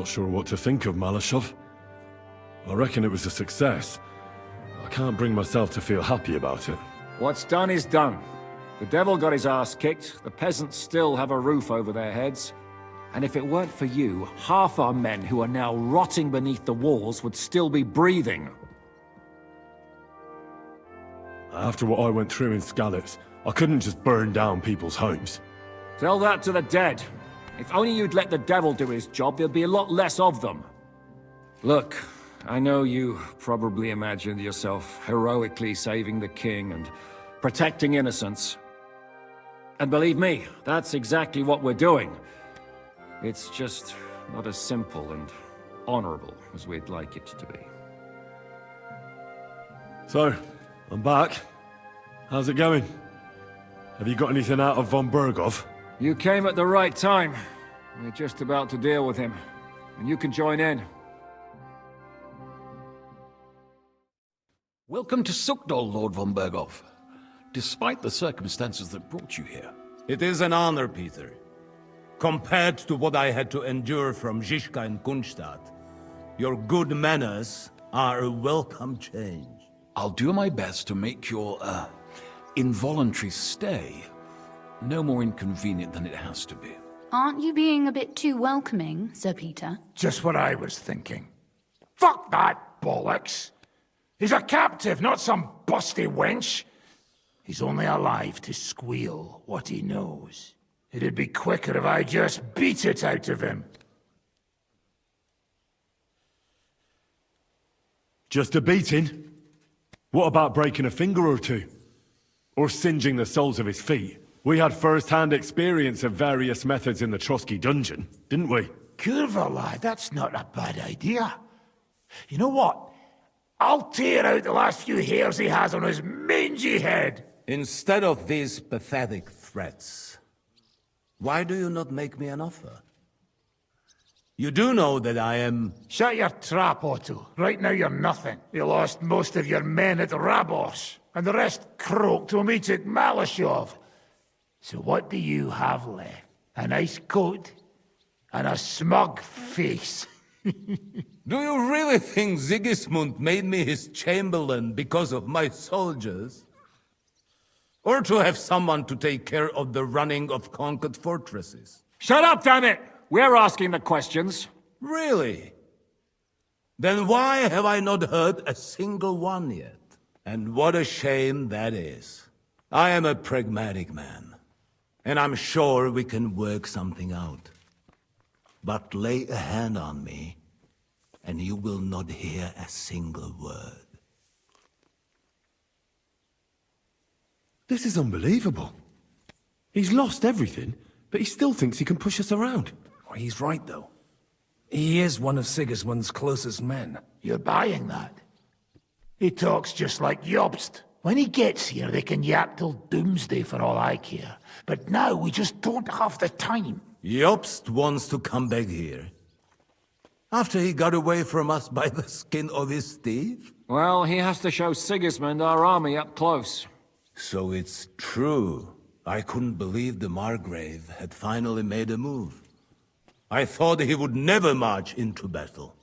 not sure what to think of Malashov. I reckon it was a success. I can't bring myself to feel happy about it. What's done is done. The devil got his ass kicked, the peasants still have a roof over their heads. And if it weren't for you, half our men who are now rotting beneath the walls would still be breathing. After what I went through in Skalitz, I couldn't just burn down people's homes. Tell that to the dead. If only you'd let the devil do his job, there'd be a lot less of them. Look, I know you probably imagined yourself heroically saving the king and protecting innocents. And believe me, that's exactly what we're doing. It's just not as simple and honorable as we'd like it to be. So, I'm back. How's it going? Have you got anything out of von Berghoff? You came at the right time. We're just about to deal with him. And you can join in. Welcome to Sukdal, Lord von Berghoff. Despite the circumstances that brought you here. It is an honor, Peter. Compared to what I had to endure from Žižka and Kunstadt, your good manners are a welcome change. I'll do my best to make your, involuntary stay no more inconvenient than it has to be. Aren't you being a bit too welcoming, Sir Peter? Just what I was thinking. Fuck that bollocks! He's a captive, not some busty wench. He's only alive to squeal what he knows. It'd be quicker if I just beat it out of him. Just a beating? What about breaking a finger or two? Or singeing the soles of his feet? We had first-hand experience of various methods in the Trotsky dungeon, didn't we? Curva, lad, that's not a bad idea. You know what? I'll tear out the last few hairs he has on his mangy head. Instead of these pathetic threats, why do you not make me an offer? You do know that I am... Shut your trap, Otto. Right now you're nothing. You lost most of your men at Rabos, and the rest croaked when we took Malashov. So what do you have left? A nice coat and a smug face. Do you really think Sigismund made me his chamberlain because of my soldiers? Or to have someone to take care of the running of conquered fortresses? Shut up, damn it! We're asking the questions. Really? Then why have I not heard a single one yet? And what a shame that is. I am a pragmatic man, and I'm sure we can work something out. But lay a hand on me, and you will not hear a single word. This is unbelievable. He's lost everything, but he still thinks he can push us around. Well, he's right, though. He is one of Sigismund's closest men. You're buying that? He talks just like Jobst. When he gets here, they can yap till doomsday for all I care. But now we just don't have the time. Jobst wants to come back here. After he got away from us by the skin of his teeth? Well, he has to show Sigismund our army up close. So it's true. I couldn't believe the Margrave had finally made a move. I thought he would never march into battle.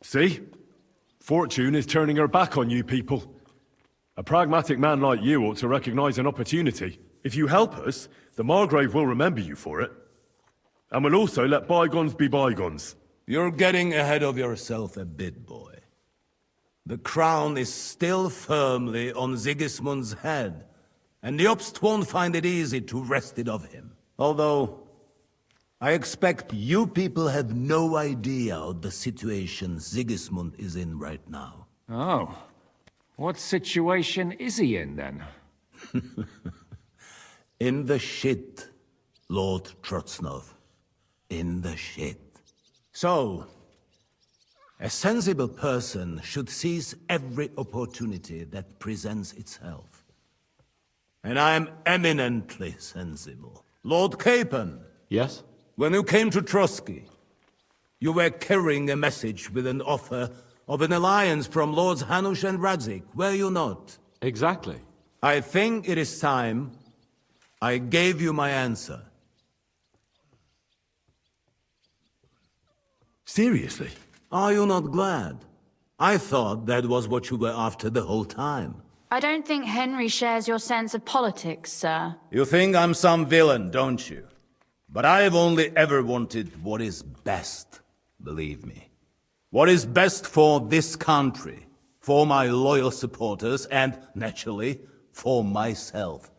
See? Fortune is turning her back on you people. A pragmatic man like you ought to recognize an opportunity. If you help us, the Margrave will remember you for it. And will also let bygones be bygones. You're getting ahead of yourself a bit, boy. The crown is still firmly on Sigismund's head, and Jobst won't find it easy to wrest it of him. Although, I expect you people have no idea of the situation Sigismund is in right now. Oh. What situation is he in, then? In the shit, Lord Trotznov. In the shit. So, a sensible person should seize every opportunity that presents itself. And I am eminently sensible. Lord Capon. Yes? When you came to Trotsky, you were carrying a message with an offer of an alliance from Lords Hanush and Radzik, were you not? Exactly. I think it is time I gave you my answer. Seriously? Are you not glad? I thought that was what you were after the whole time. I don't think Henry shares your sense of politics, sir. You think I'm some villain, don't you? But I've only ever wanted what is best, believe me. What is best for this country, for my loyal supporters, and, naturally, for myself.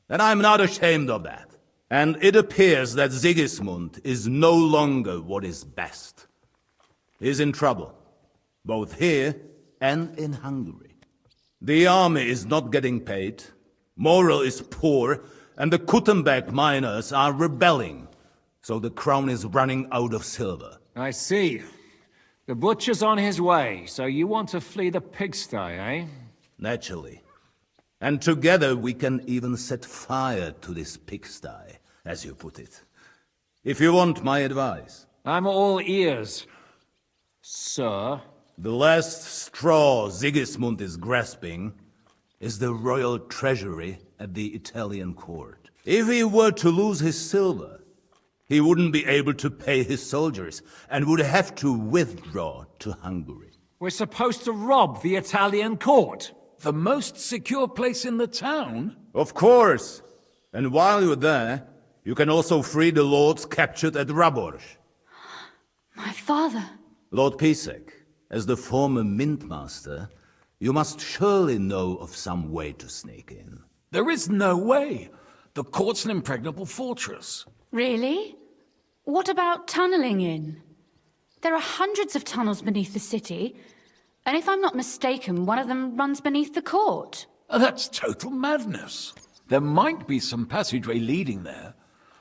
And I'm not ashamed of that. And it appears that Sigismund is no longer what is best. He's in trouble, both here and in Hungary. The army is not getting paid, morale is poor, and the Kuttenberg miners are rebelling, so the crown is running out of silver. I see. The butcher's on his way, so you want to flee the pigsty, eh? Naturally. And together we can even set fire to this pigsty, as you put it. If you want my advice. I'm all ears, sir. The last straw Sigismund is grasping is the royal treasury at the Italian court. If he were to lose his silver, he wouldn't be able to pay his soldiers and would have to withdraw to Hungary. We're supposed to rob the Italian court. The most secure place in the town? Of course. And while you're there, you can also free the lords captured at Raborz. My father. Lord Pisek, as the former mintmaster, you must surely know of some way to sneak in. There is no way. The court's an impregnable fortress. Really? What about tunneling in? There are hundreds of tunnels beneath the city, and if I'm not mistaken, one of them runs beneath the court. That's total madness. There might be some passageway leading there,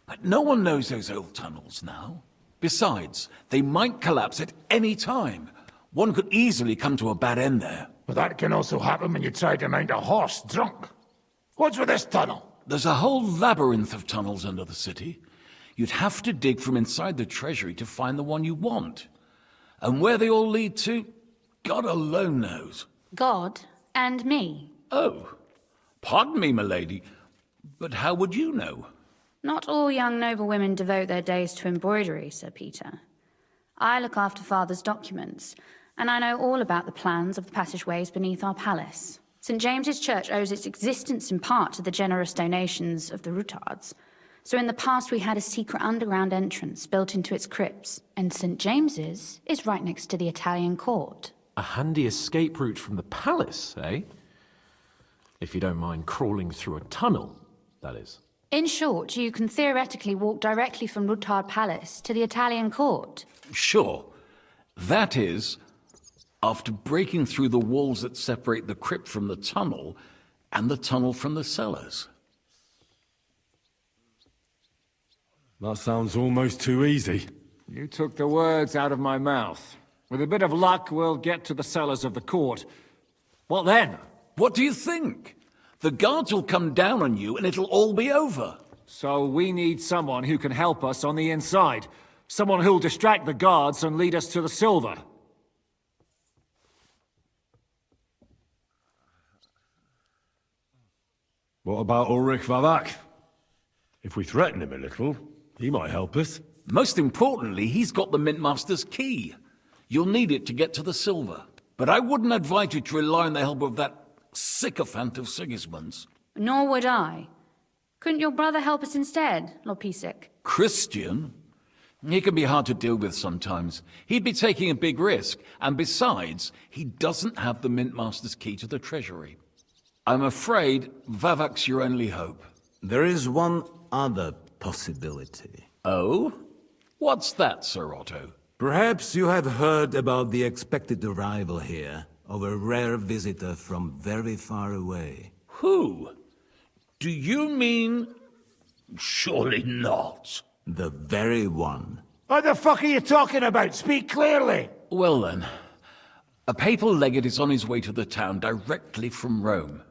but no one knows those old tunnels now. Besides, they might collapse at any time. One could easily come to a bad end there. But that can also happen when you try to mount a horse drunk. What's with this tunnel? There's a whole labyrinth of tunnels under the city. You'd have to dig from inside the treasury to find the one you want. And where they all lead to, God alone knows. God and me. Oh, pardon me, milady, but how would you know? Not all young noble women devote their days to embroidery, Sir Peter. I look after Father's documents, and I know all about the plans of the passageways beneath our palace. St. James's Church owes its existence in part to the generous donations of the Routards. So in the past we had a secret underground entrance built into its crypts, and St. James's is right next to the Italian court. A handy escape route from the palace, eh? If you don't mind crawling through a tunnel, that is. In short, you can theoretically walk directly from Routard Palace to the Italian court. Sure. That is, after breaking through the walls that separate the crypt from the tunnel, and the tunnel from the cellars. That sounds almost too easy. You took the words out of my mouth. With a bit of luck, we'll get to the cellars of the court. What then? What do you think? The guards will come down on you and it'll all be over. So we need someone who can help us on the inside. Someone who'll distract the guards and lead us to the silver. What about Ulrich Vavak? If we threaten him a little, he might help us. Most importantly, he's got the Mintmaster's key. You'll need it to get to the silver. But I wouldn't advise you to rely on the help of that sycophant of Sigismund's. Nor would I. Couldn't your brother help us instead, Lord Pisek? Christian? He can be hard to deal with sometimes. He'd be taking a big risk, and besides, he doesn't have the Mintmaster's key to the treasury. I'm afraid Vavak's your only hope. There is one other possibility. Oh? What's that, Sir Otto? Perhaps you have heard about the expected arrival here of a rare visitor from very far away. Who? Do you mean... Surely not. The very one. What the fuck are you talking about? Speak clearly. Well then, a papal legate is on his way to the town directly from Rome.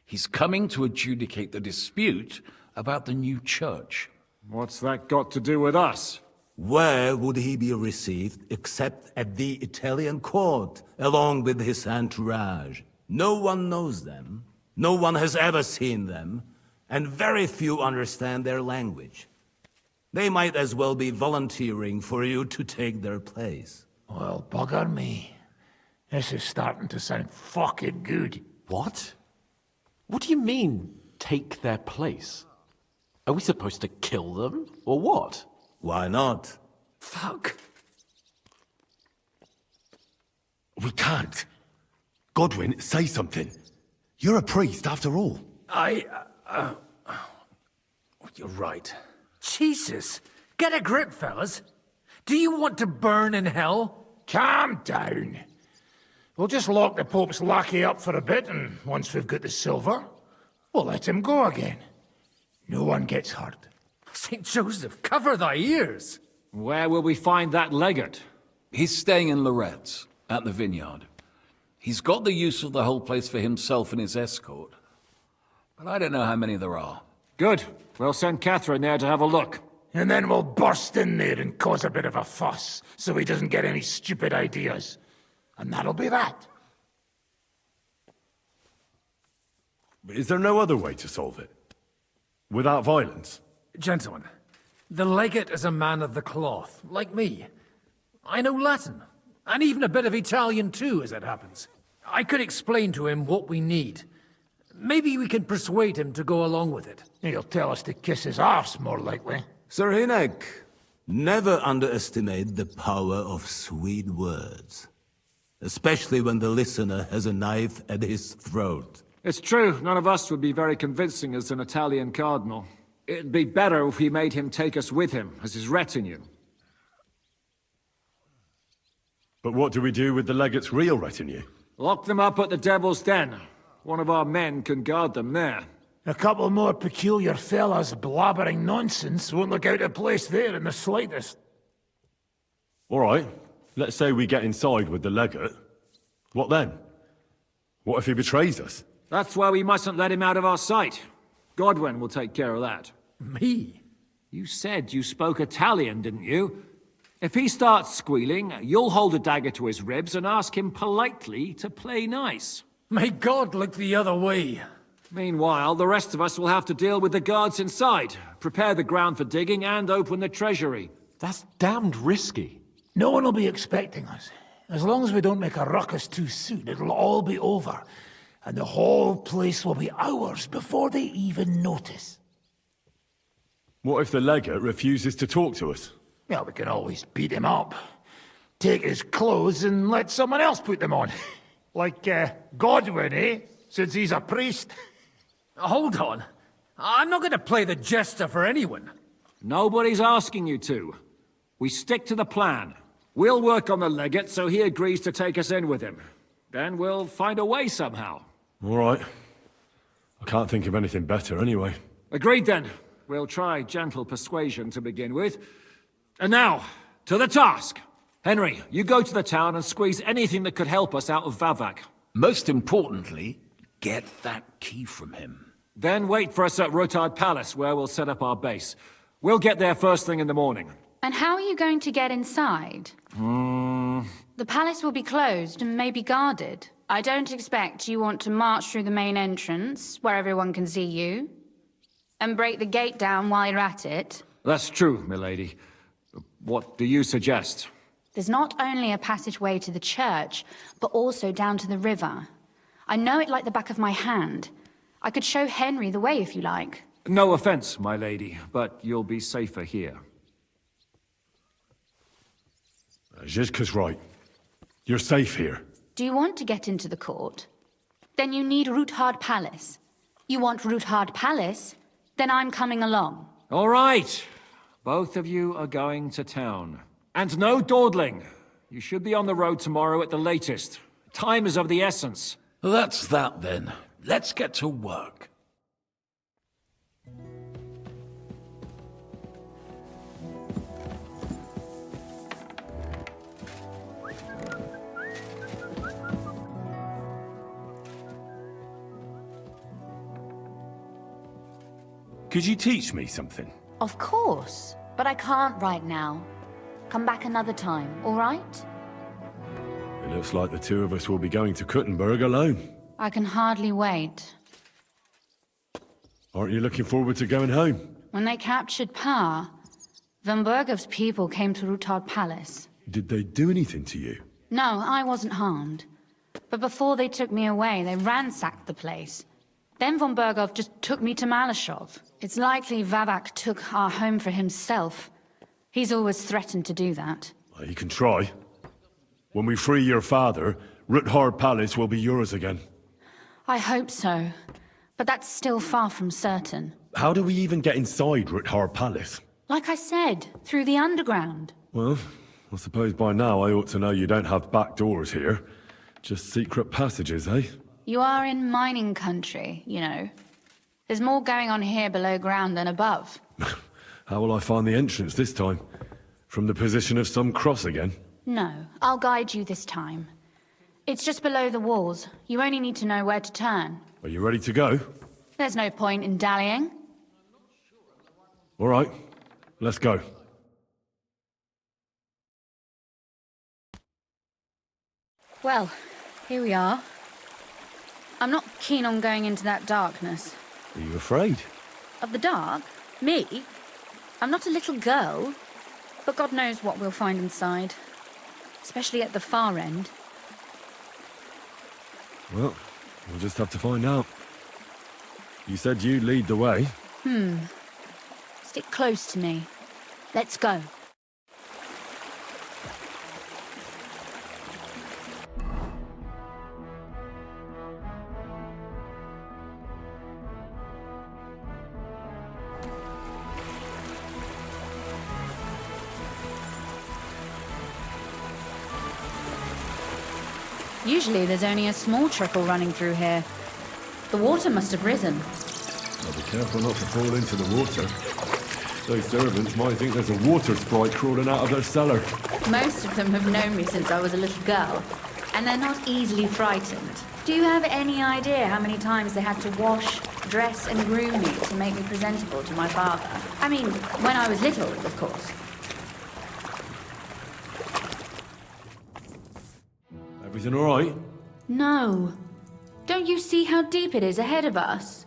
He's coming to adjudicate the dispute about the new church. What's that got to do with us? Where would he be received except at the Italian court, along with his entourage? No one knows them, no one has ever seen them, and very few understand their language. They might as well be volunteering for you to take their place. Well, bugger me. This is starting to sound fucking good. What? What do you mean, take their place? Are we supposed to kill them, or what? Why not? Fuck. We can't. Godwin, say something. You're a priest, after all. You're right. Jesus! Get a grip, fellas. Do you want to burn in hell? Calm down. We'll just lock the Pope's lackey up for a bit, and once we've got the silver, we'll let him go again. No one gets hurt. St. Joseph, cover thy ears! Where will we find that legate? He's staying in Loretz, at the vineyard. He's got the use of the whole place for himself and his escort. But I don't know how many there are. Good. We'll send Catherine there to have a look. And then we'll burst in there and cause a bit of a fuss, so he doesn't get any stupid ideas. And that'll be that. But is there no other way to solve it? Without violence? Gentlemen, the legate is a man of the cloth, like me. I know Latin, and even a bit of Italian too, as it happens. I could explain to him what we need. Maybe we can persuade him to go along with it. He'll tell us to kiss his arse, more likely. Sir Hinek, never underestimate the power of sweet words. Especially when the listener has a knife at his throat. It's true, none of us would be very convincing as an Italian cardinal. It'd be better if we made him take us with him, as his retinue. But what do we do with the legate's real retinue? Lock them up at the Devil's Den. One of our men can guard them there. A couple more peculiar fellas blabbering nonsense won't look out of place there in the slightest. All right, let's say we get inside with the legate. What then? What if he betrays us? That's why we mustn't let him out of our sight. Godwin will take care of that. Me? You said you spoke Italian, didn't you? If he starts squealing, you'll hold a dagger to his ribs and ask him politely to play nice. May God look the other way. Meanwhile, the rest of us will have to deal with the guards inside, prepare the ground for digging, and open the treasury. That's damned risky. No one will be expecting us. As long as we don't make a ruckus too soon, it'll all be over. And the whole place will be ours before they even notice. What if the legate refuses to talk to us? Well, we can always beat him up. Take his clothes and let someone else put them on. Like, Godwin, eh? Since he's a priest. Hold on. I'm not going to play the jester for anyone. Nobody's asking you to. We stick to the plan. We'll work on the legate so he agrees to take us in with him. Then we'll find a way somehow. All right. I can't think of anything better anyway. Agreed then. We'll try gentle persuasion to begin with. And now, to the task. Henry, you go to the town and squeeze anything that could help us out of Vavak. Most importantly, get that key from him. Then wait for us at Rotard Palace, where we'll set up our base. We'll get there first thing in the morning. And how are you going to get inside? The palace will be closed and maybe guarded. I don't expect you want to march through the main entrance, where everyone can see you, and break the gate down while you're at it. That's true, milady. What do you suggest? There's not only a passageway to the church, but also down to the river. I know it like the back of my hand. I could show Henry the way if you like. No offense, my lady, but you'll be safer here. Zizka's right. You're safe here. Do you want to get into the court? Then you need Ruthard Palace. You want Ruthard Palace? Then I'm coming along. All right. Both of you are going to town. And no dawdling. You should be on the road tomorrow at the latest. Time is of the essence. That's that then. Let's get to work. Could you teach me something? Of course, but I can't right now. Come back another time, all right? It looks like the two of us will be going to Kuttenberg alone. I can hardly wait. Aren't you looking forward to going home? When they captured Pa, Von Bergov's people came to Ruthard Palace. Did they do anything to you? No, I wasn't harmed. But before they took me away, they ransacked the place. Then von Bergov just took me to Malashov. It's likely Vavak took our home for himself. He's always threatened to do that. Well, you can try. When we free your father, Ruthard Palace will be yours again. I hope so. But that's still far from certain. How do we even get inside Ruthard Palace? Like I said, through the underground. Well, I suppose by now I ought to know you don't have back doors here. Just secret passages, eh? You are in mining country, you know. There's more going on here below ground than above. How will I find the entrance this time? From the position of some cross again? No, I'll guide you this time. It's just below the walls. You only need to know where to turn. Are you ready to go? There's no point in dallying. All right, let's go. Well, here we are. I'm not keen on going into that darkness. Are you afraid? Of the dark? Me? I'm not a little girl. But God knows what we'll find inside. Especially at the far end. Well, we'll just have to find out. You said you'd lead the way. Stick close to me. Let's go. Usually there's only a small trickle running through here. The water must have risen. I'll be careful not to fall into the water. Those servants might think there's a water sprite crawling out of their cellar. Most of them have known me since I was a little girl, and they're not easily frightened. Do you have any idea how many times they had to wash, dress and groom me to make me presentable to my father? I mean, when I was little, of course. Everything all right? No. Don't you see how deep it is ahead of us?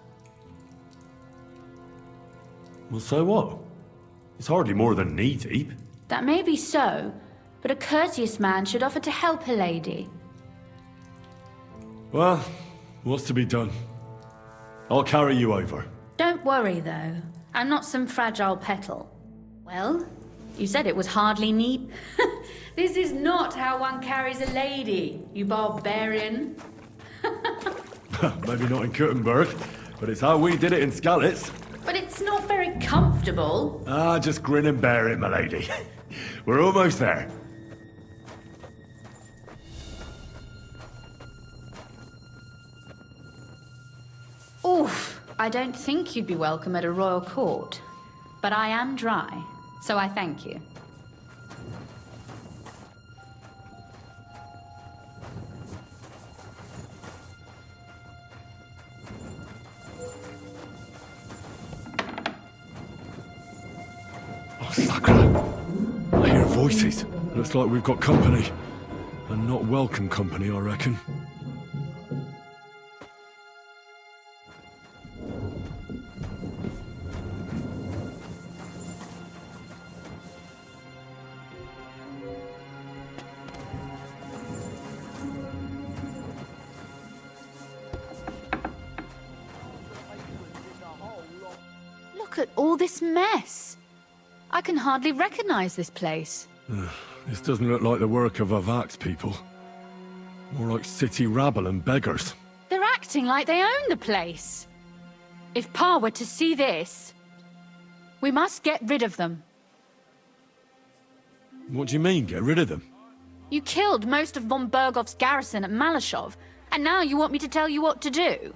Well, so what? It's hardly more than knee deep. That may be so, but a courteous man should offer to help a lady. Well, what's to be done? I'll carry you over. Don't worry, though. I'm not some fragile petal. Well, you said it was hardly neat. This is not how one carries a lady, you barbarian. Maybe not in Kuttenberg, but it's how we did it in Skalitz. But it's not very comfortable. Ah, just grin and bear it, my lady. We're almost there. Oof, I don't think you'd be welcome at a royal court. But I am dry, so I thank you. Oh, Sakra! I hear voices. Looks like we've got company. And not welcome company, I reckon. Look at all this mess. I can hardly recognize this place. This doesn't look like the work of Avak's people. More like city rabble and beggars. They're acting like they own the place. If Pa were to see this, we must get rid of them. What do you mean, get rid of them? You killed most of von Bergov's garrison at Malashov, and now you want me to tell you what to do?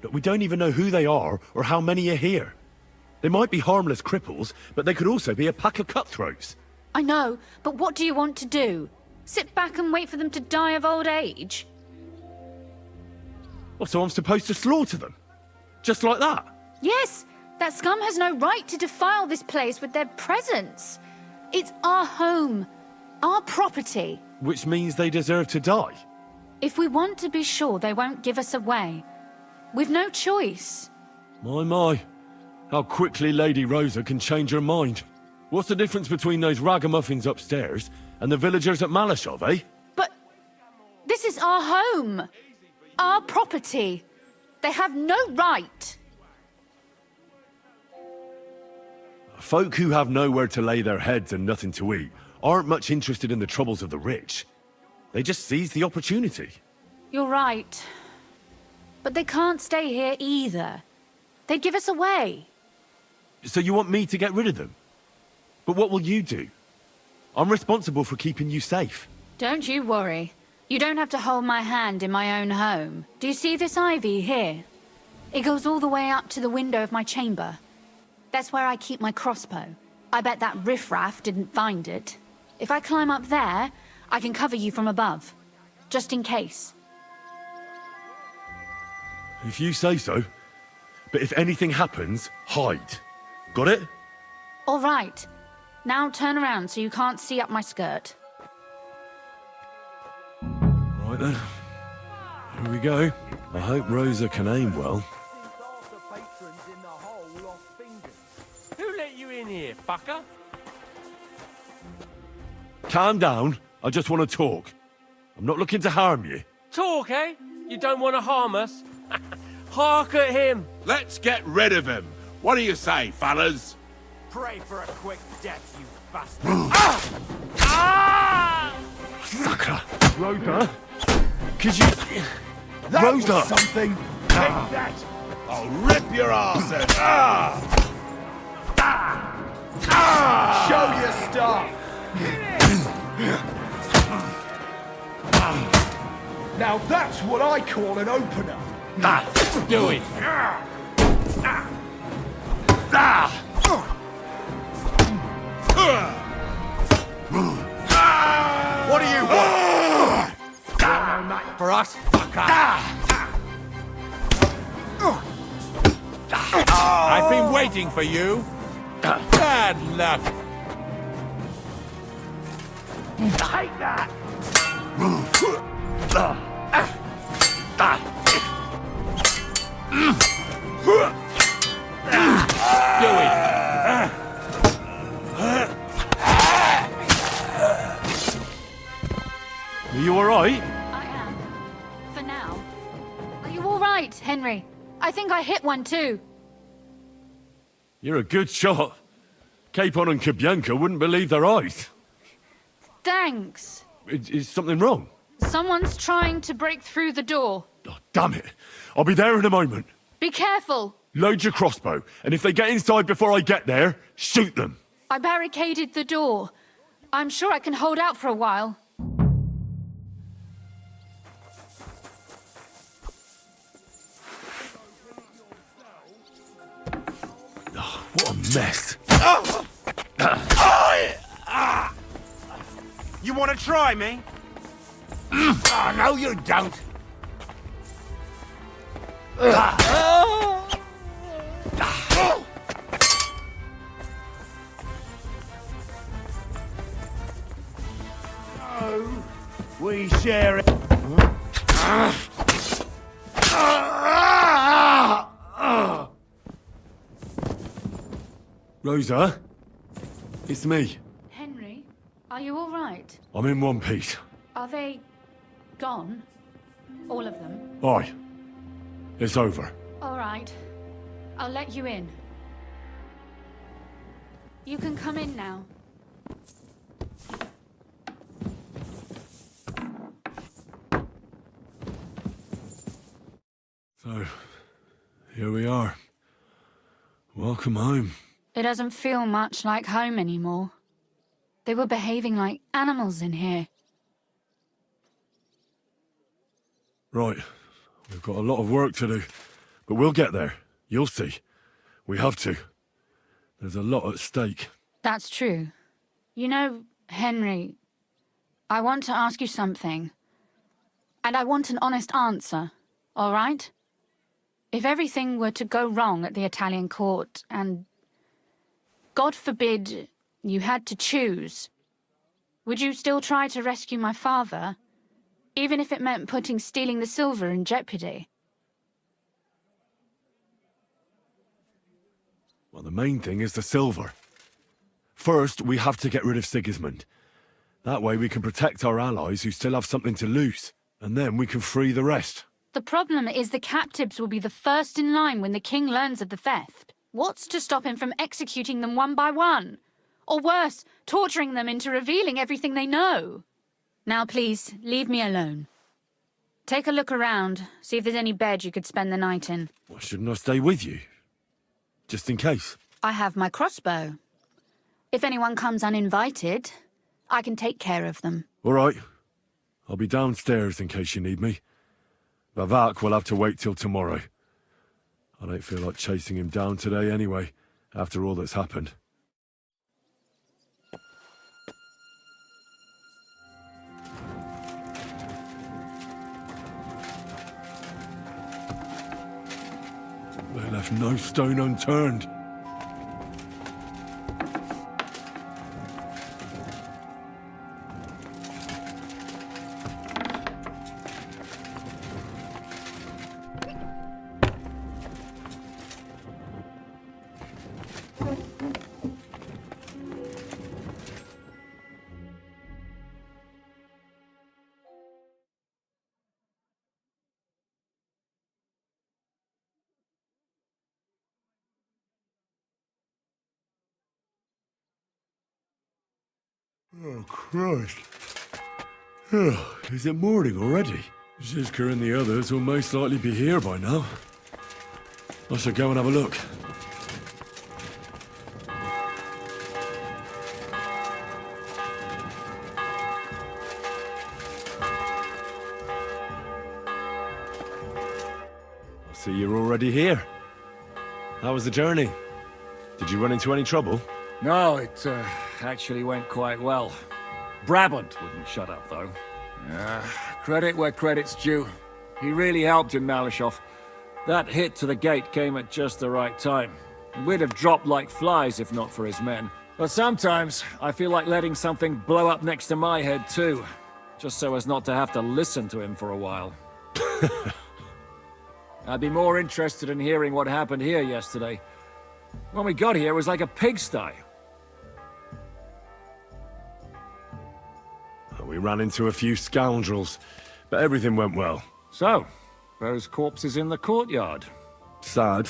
Look, we don't even know who they are or how many are here. They might be harmless cripples, but they could also be a pack of cutthroats. I know, but what do you want to do? Sit back and wait for them to die of old age? Well, so I'm supposed to slaughter them? Just like that? Yes, that scum has no right to defile this place with their presence. It's our home, our property. Which means they deserve to die. If we want to be sure they won't give us away, we've no choice. My. How quickly Lady Rosa can change her mind. What's the difference between those ragamuffins upstairs and the villagers at Malashov, eh? But this is our home. Our property. They have no right. Folk who have nowhere to lay their heads and nothing to eat aren't much interested in the troubles of the rich. They just seize the opportunity. You're right. But they can't stay here either. They'd give us away. So you want me to get rid of them? But what will you do? I'm responsible for keeping you safe. Don't you worry. You don't have to hold my hand in my own home. Do you see this ivy here? It goes all the way up to the window of my chamber. That's where I keep my crossbow. I bet that riffraff didn't find it. If I climb up there, I can cover you from above. Just in case. If you say so. But if anything happens, hide. Got it? All right. Now turn around so you can't see up my skirt. Right then. Here we go. I hope Rosa can aim well. Who let you in here, fucker? Calm down. I just want to talk. I'm not looking to harm you. Talk, eh? You don't want to harm us? Hark at him! Let's get rid of him. What do you say, fellas? Pray for a quick death, you bastard! Sucker! Rosa? Could you... That Rosa! was something. Take that. I'll rip your arse out. Show your stuff. Now that's what I call an opener. Do it! What do you want? For us, fucker! I've been waiting for you. Bad luck. Take that. Do it! Are you alright? I am. For now. Are you all right, Henry? I think I hit one too. You're a good shot. Capon and Kabianka wouldn't believe their eyes. Thanks. Is something wrong? Someone's trying to break through the door. Oh, damn it. I'll be there in a moment. Be careful. Load your crossbow, and if they get inside before I get there, shoot them. I barricaded the door. I'm sure I can hold out for a while. What a mess. You want to try me? Oh, no, you don't. Oh, we share it. Rosa? It's me. Henry, are you all right? I'm in one piece. Are they gone? All of them? Aye. It's over. All right. I'll let you in. You can come in now. So, here we are. Welcome home. It doesn't feel much like home anymore. They were behaving like animals in here. Right. We've got a lot of work to do. But we'll get there. You'll see. We have to. There's a lot at stake. That's true. You know, Henry, I want to ask you something. And I want an honest answer, all right? If everything were to go wrong at the Italian court and, God forbid, you had to choose, would you still try to rescue my father, even if it meant putting stealing the silver in jeopardy? The main thing is the silver. First, we have to get rid of Sigismund. That way we can protect our allies who still have something to lose. And then we can free the rest. The problem is the captives will be the first in line when the king learns of the theft. What's to stop him from executing them one by one? Or worse, torturing them into revealing everything they know? Now please, leave me alone. Take a look around, see if there's any bed you could spend the night in. Why shouldn't I stay with you? Just in case. I have my crossbow. If anyone comes uninvited, I can take care of them. All right. I'll be downstairs in case you need me. Vavak will have to wait till tomorrow. I don't feel like chasing him down today anyway, after all that's happened. They left no stone unturned. Oh, Christ. Oh, is it morning already? Zizka and the others will most likely be here by now. I should go and have a look. I see you're already here. How was the journey? Did you run into any trouble? No, it actually went quite well. Brabant wouldn't shut up, though. Credit where credit's due. He really helped in Malishov. That hit to the gate came at just the right time. We'd have dropped like flies if not for his men. But sometimes, I feel like letting something blow up next to my head too. Just so as not to have to listen to him for a while. I'd be more interested in hearing what happened here yesterday. When we got here, it was like a pigsty. We ran into a few scoundrels, but everything went well. So, those corpses in the courtyard. Sad,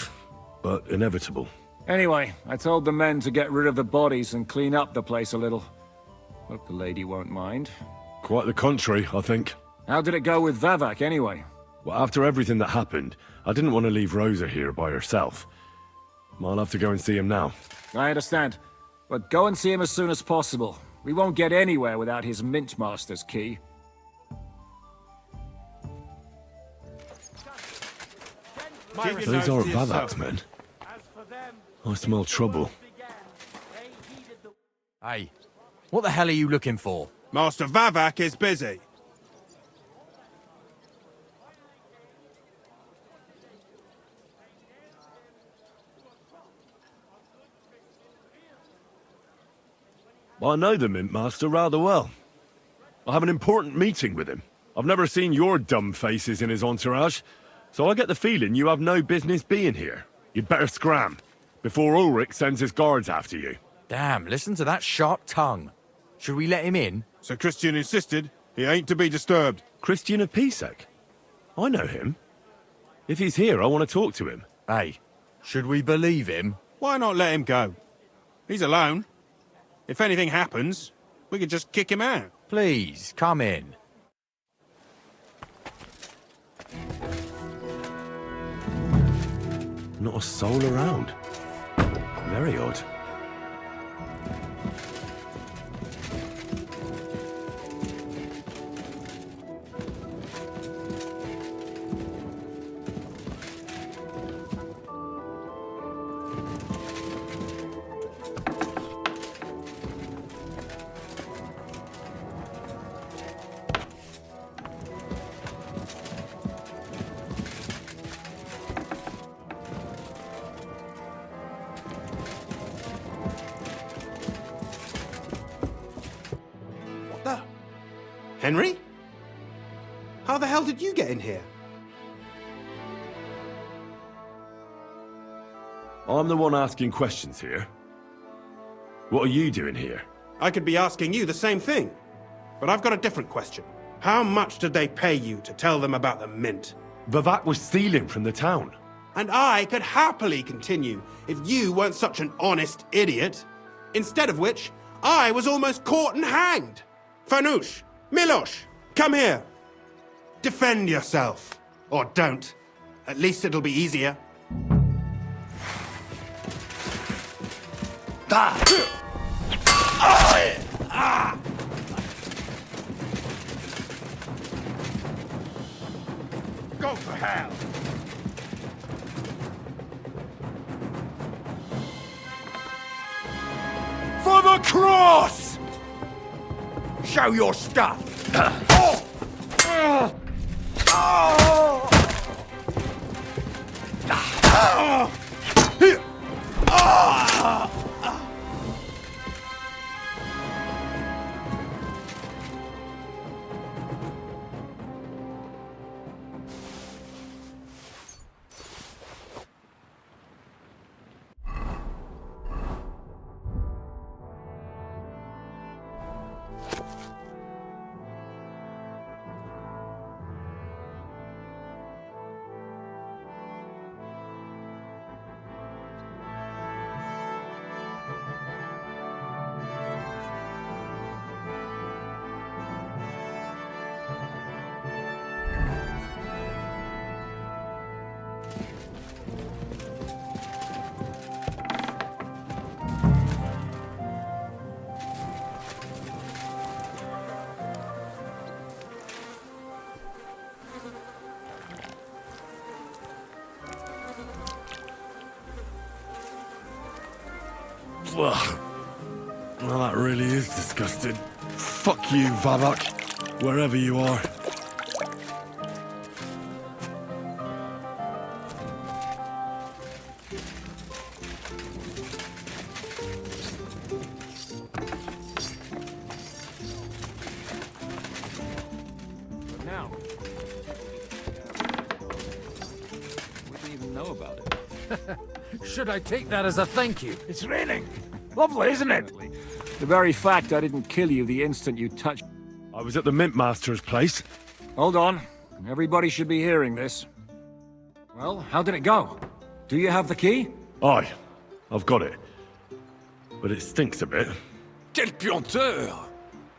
but inevitable. Anyway, I told the men to get rid of the bodies and clean up the place a little. Hope the lady won't mind. Quite the contrary, I think. How did it go with Vavak, anyway? Well, after everything that happened, I didn't want to leave Rosa here by herself. I'll have to go and see him now. I understand. But go and see him as soon as possible. We won't get anywhere without his Mintmaster's key. Those aren't Vavak's men. I smell trouble. Hey, what the hell are you looking for? Master Vavak is busy. I know the Mint Master rather well. I have an important meeting with him. I've never seen your dumb faces in his entourage, so I get the feeling you have no business being here. You'd better scram, before Ulrich sends his guards after you. Damn, listen to that sharp tongue. Should we let him in? Sir Christian insisted he ain't to be disturbed. Christian of Pisek? I know him. If he's here, I want to talk to him. Hey, should we believe him? Why not let him go? He's alone. If anything happens, we could just kick him out. Please, come in. Not a soul around. Very odd. Henry? How the hell did you get in here? I'm the one asking questions here. What are you doing here? I could be asking you the same thing. But I've got a different question. How much did they pay you to tell them about the mint? Vivek was stealing from the town. And I could happily continue if you weren't such an honest idiot. Instead of which, I was almost caught and hanged. Fanush, Milosh, come here. Defend yourself. Or don't. At least it'll be easier. Go for hell! For the cross! Show your stuff! Ugh. Well, that really is disgusting. Fuck you, Vavak. Wherever you are. Now, what do you even know about it? Should I take that as a thank you? It's raining. Lovely, isn't it? The very fact I didn't kill you the instant you touched... I was at the Mint Master's place. Hold on. Everybody should be hearing this. Well, how did it go? Do you have the key? Aye, I've got it. But it stinks a bit. Quelle puanteur!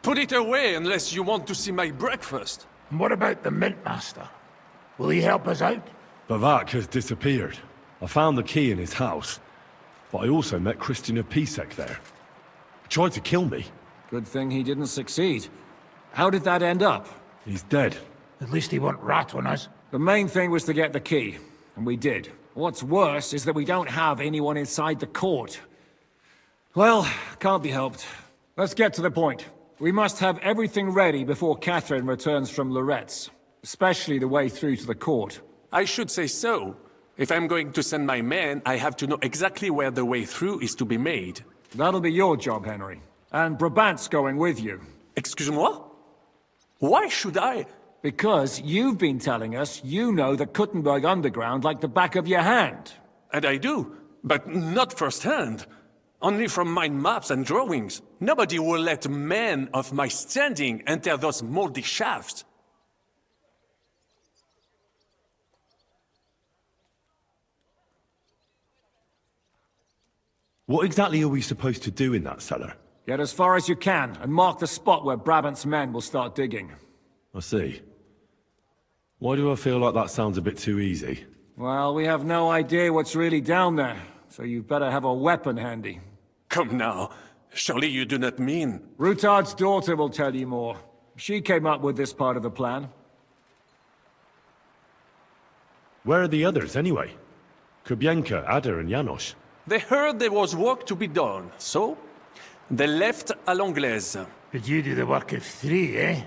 Put it away unless you want to see my breakfast. And what about the Mint Master? Will he help us out? Vivek has disappeared. I found the key in his house. But I also met Christian of Pisek there. He tried to kill me. Good thing he didn't succeed. How did that end up? He's dead. At least he won't rat on us. The main thing was to get the key, and we did. What's worse is that we don't have anyone inside the court. Well, can't be helped. Let's get to the point. We must have everything ready before Catherine returns from Loretz, especially the way through to the court. I should say so. If I'm going to send my men, I have to know exactly where the way through is to be made. That'll be your job, Henry. And Brabant's going with you. Excuse-moi? Why should I? Because you've been telling us you know the Kuttenberg underground like the back of your hand. And I do, but not firsthand. Only from mind maps and drawings. Nobody will let men of my standing enter those moldy shafts. What exactly are we supposed to do in that cellar? Get as far as you can, and mark the spot where Brabant's men will start digging. I see. Why do I feel like that sounds a bit too easy? Well, we have no idea what's really down there, so you better have a weapon handy. Come now. Surely you do not mean... Rutard's daughter will tell you more. She came up with this part of the plan. Where are the others, anyway? Kubienka, Ada, and Janos. They heard there was work to be done, so they left à l'anglaise. But you do the work of 3, eh?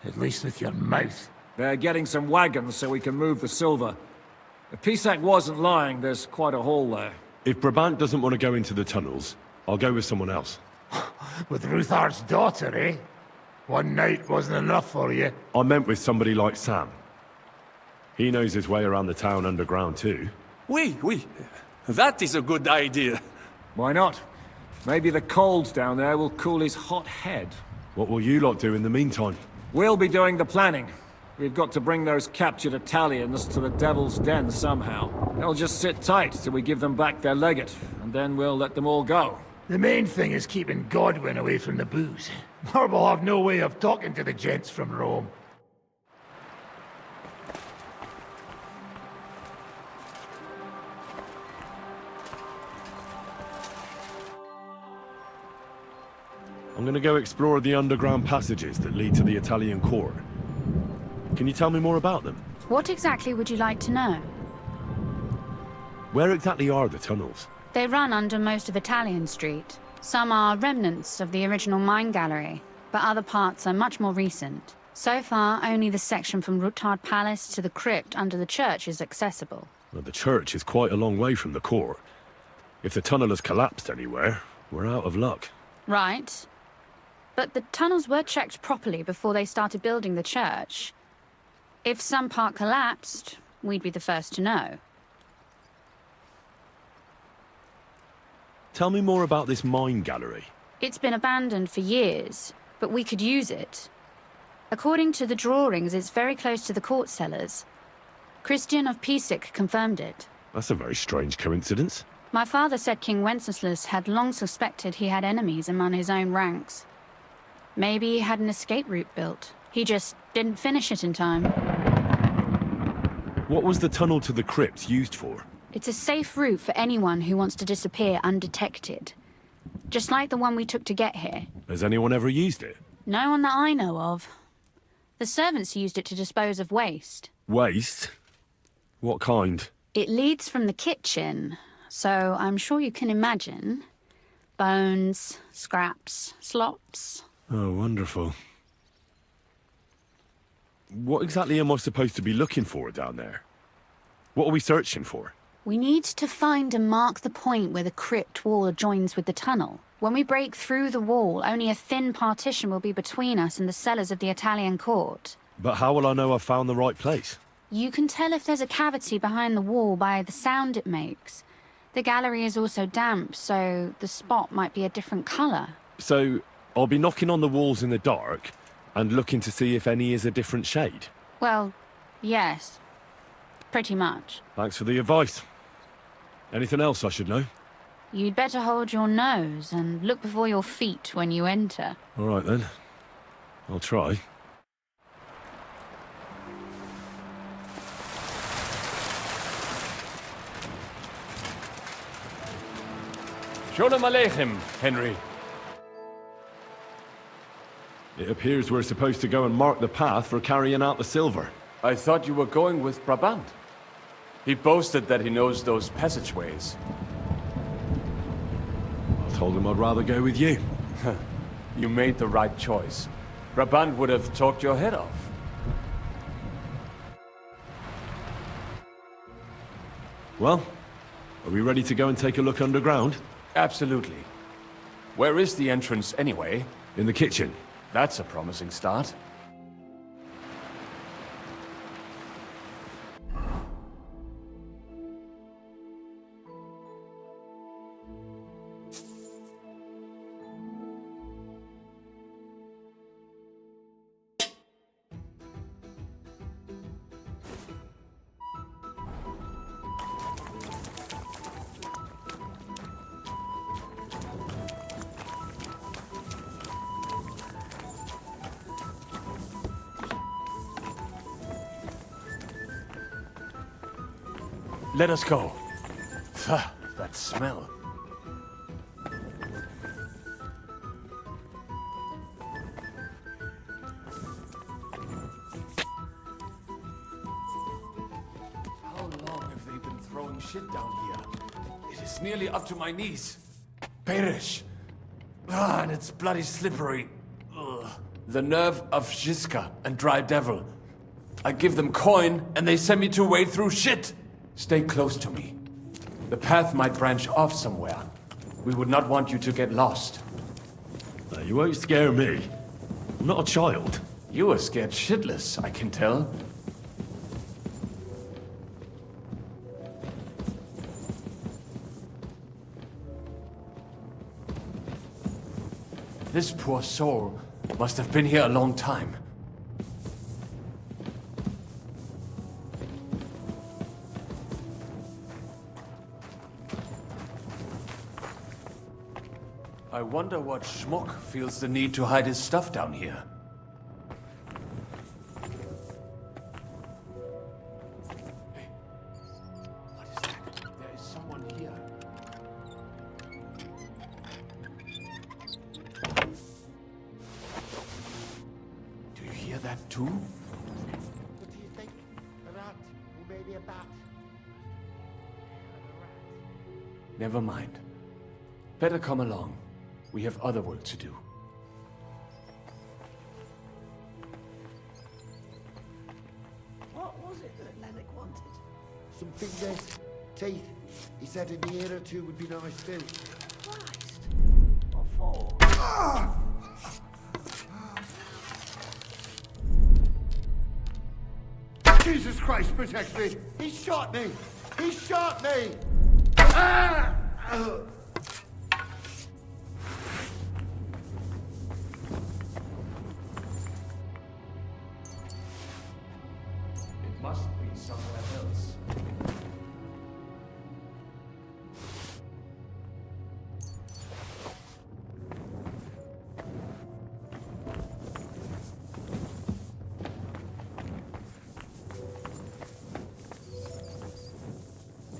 At least with your mouth. They're getting some wagons so we can move the silver. If Pisak wasn't lying, there's quite a hole there. If Brabant doesn't want to go into the tunnels, I'll go with someone else. With Ruthard's daughter, eh? One night wasn't enough for you. I meant with somebody like Sam. He knows his way around the town underground too. Oui, oui. That is a good idea. Why not? Maybe the cold down there will cool his hot head. What will you lot do in the meantime? We'll be doing the planning. We've got to bring those captured Italians to the Devil's Den somehow. They'll just sit tight till we give them back their legate, and then we'll let them all go. The main thing is keeping Godwin away from the booze. Or we'll have no way of talking to the gents from Rome. I'm gonna go explore the underground passages that lead to the Italian court. Can you tell me more about them? What exactly would you like to know? Where exactly are the tunnels? They run under most of Italian Street. Some are remnants of the original mine gallery, but other parts are much more recent. So far, only the section from Ruttard Palace to the crypt under the church is accessible. Well, the church is quite a long way from the court. If the tunnel has collapsed anywhere, we're out of luck. Right. But the tunnels were checked properly before they started building the church. If some part collapsed, we'd be the first to know. Tell me more about this mine gallery. It's been abandoned for years, but we could use it. According to the drawings, it's very close to the court cellars. Christian of Pisac confirmed it. That's a very strange coincidence. My father said King Wenceslas had long suspected he had enemies among his own ranks. Maybe he had an escape route built. He just didn't finish it in time. What was the tunnel to the crypt used for? It's a safe route for anyone who wants to disappear undetected. Just like the one we took to get here. Has anyone ever used it? No one that I know of. The servants used it to dispose of waste. Waste? What kind? It leads from the kitchen, so I'm sure you can imagine. Bones, scraps, slops. Oh, wonderful. What exactly am I supposed to be looking for down there? What are we searching for? We need to find and mark the point where the crypt wall joins with the tunnel. When we break through the wall, only a thin partition will be between us and the cellars of the Italian court. But how will I know I've found the right place? You can tell if there's a cavity behind the wall by the sound it makes. The gallery is also damp, so the spot might be a different colour. So, I'll be knocking on the walls in the dark and looking to see if any is a different shade? Well, yes. Pretty much. Thanks for the advice. Anything else I should know? You'd better hold your nose and look before your feet when you enter. All right then. I'll try. Shalom Aleichem, Henry. It appears we're supposed to go and mark the path for carrying out the silver. I thought you were going with Brabant. He boasted that he knows those passageways. I told him I'd rather go with you. You made the right choice. Brabant would have talked your head off. Well, are we ready to go and take a look underground? Absolutely. Where is the entrance anyway? In the kitchen. That's a promising start. Let us go. That smell. How long have they been throwing shit down here? It is nearly up to my knees. Perish. And it's bloody slippery. Ugh. The nerve of Žižka and Dry Devil. I give them coin, and they send me to wade through shit. Stay close to me. The path might branch off somewhere. We would not want you to get lost. You won't scare me. I'm not a child. You are scared shitless, I can tell. This poor soul must have been here a long time. I wonder what schmuck feels the need to hide his stuff down here. Hey, what is that? There is someone here. Do you hear that too? What do you think? A rat? Or maybe a bat? Never mind. Better come along. We have other work to do. What was it that Lennox wanted? Some fingers, teeth. He said in the year or two would be nice too. Christ! What for? Jesus Christ, protect me! He shot me! He shot me! Ah! It must be somewhere else.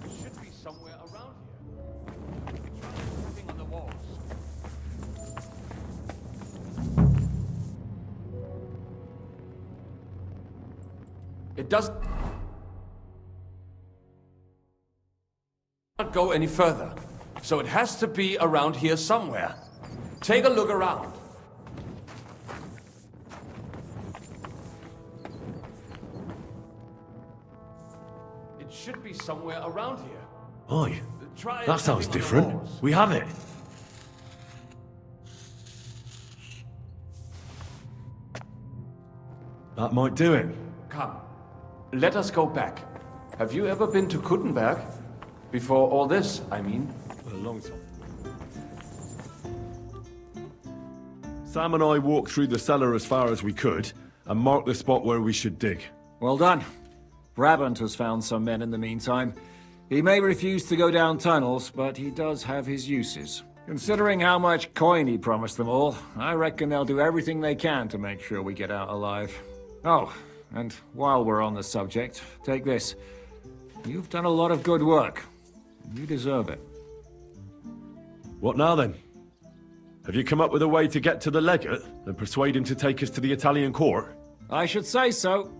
It should be somewhere around here. Try anything on the walls. It doesn't go any further, so it has to be around here somewhere. Take a look around. It should be somewhere around here. Oi, Try that sounds anything on the different. walls. We have it. That might do it. Come, let us go back. Have you ever been to Kuttenberg? Before all this, I mean. A long time. Sam and I walked through the cellar as far as we could and marked the spot where we should dig. Well done. Brabant has found some men in the meantime. He may refuse to go down tunnels, but he does have his uses. Considering how much coin he promised them all, I reckon they'll do everything they can to make sure we get out alive. Oh, and while we're on the subject, take this. You've done a lot of good work. You deserve it. What now then? Have you come up with a way to get to the legate and persuade him to take us to the Italian court? I should say so.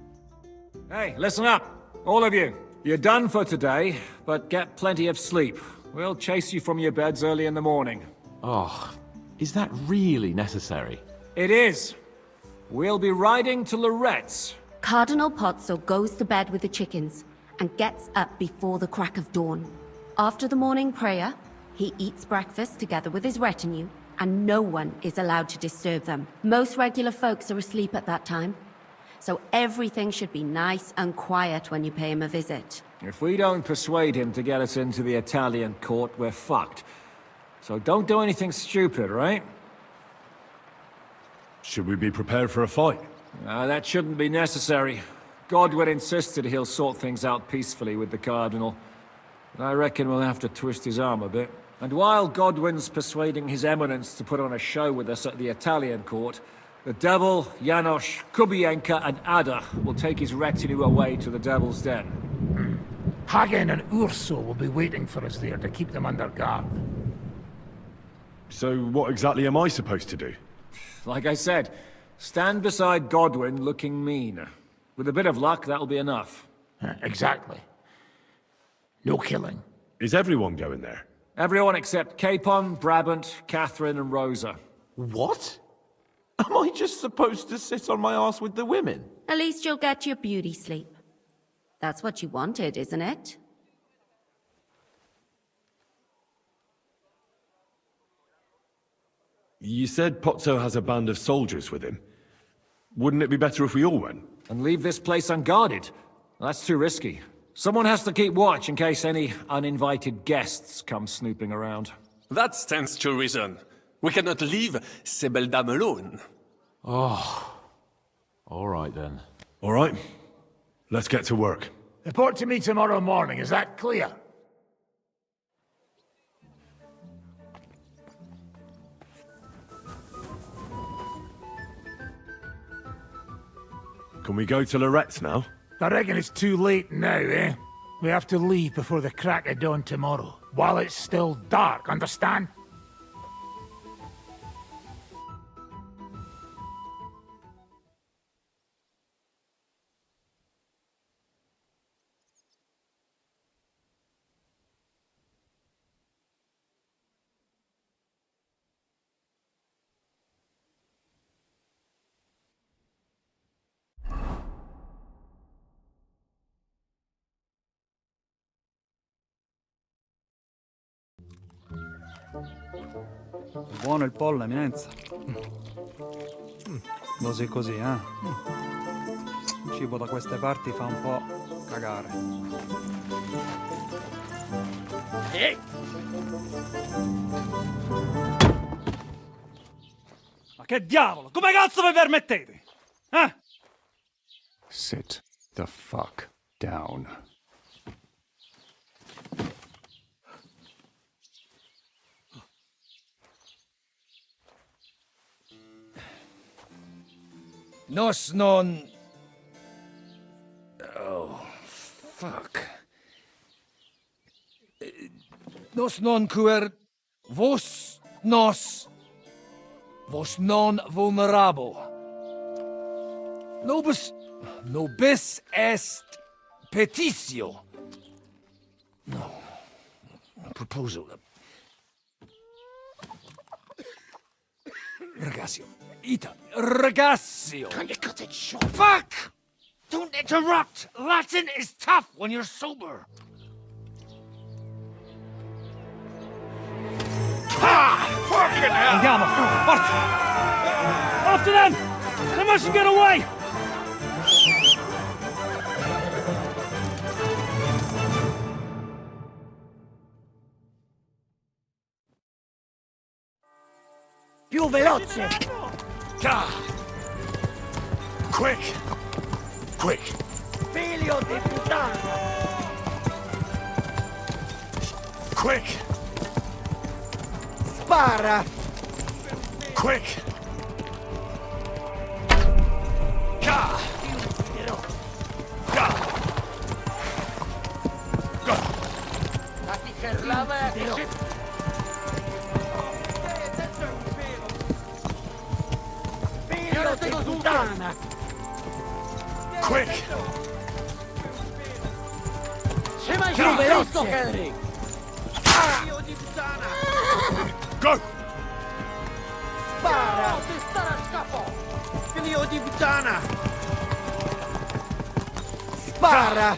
Hey, listen up, all of you. You're done for today, but get plenty of sleep. We'll chase you from your beds early in the morning. Oh, is that really necessary? It is. We'll be riding to Lorette's. Cardinal Pozzo goes to bed with the chickens and gets up before the crack of dawn. After the morning prayer, he eats breakfast together with his retinue, and no one is allowed to disturb them. Most regular folks are asleep at that time, so everything should be nice and quiet when you pay him a visit. If we don't persuade him to get us into the Italian court, we're fucked. So don't do anything stupid, right? Should we be prepared for a fight? That shouldn't be necessary. Godwin insisted he'll sort things out peacefully with the Cardinal. But I reckon we'll have to twist his arm a bit. And while Godwin's persuading His Eminence to put on a show with us at the Italian court, the Devil, Janosch, Kubienka, and Ada will take his retinue away to the Devil's Den. Hagen and Urso will be waiting for us there to keep them under guard. So what exactly am I supposed to do? Like I said, stand beside Godwin looking mean. With a bit of luck, that'll be enough. Exactly. No killing. Is everyone going there? Everyone except Capon, Brabant, Catherine, and Rosa. What? Am I just supposed to sit on my ass with the women? At least you'll get your beauty sleep. That's what you wanted, isn't it? You said Pozzo has a band of soldiers with him. Wouldn't it be better if we all went? And leave this place unguarded? That's too risky. Someone has to keep watch in case any uninvited guests come snooping around. That stands to reason. We cannot leave ces belles dames alone. Oh. All right then. All right. Let's get to work. Report to me tomorrow morning, is that clear? Can we go to Lorette's now? I reckon it's too late now, eh? We have to leave before the crack of dawn tomorrow, while it's still dark, understand? Buono il pollo, eminenza. Così così, eh? Il cibo da queste parti fa un po' cagare. Ehi! Ma che diavolo? Come cazzo vi permettete? Eh? Sit the fuck down. Nos non... Oh, fuck. Nos non quer... Vos non vulnerabo. Nobis est petitio. No. Proposal. Ragazio. Ragazio. Can you cut it short? Fuck! Don't interrupt! Latin is tough when you're sober. Ah! Fucking hell! Andiamo! Forza! After them! They mustn't get away! Più veloce! Quick! Quick! Figlio di puttana! Quick! Spara! Quick! Ga! Ga! Go! Figlio di puttana! Quick! Più veloce! Henry! Go! Spara! Figlio di puttana! Spara!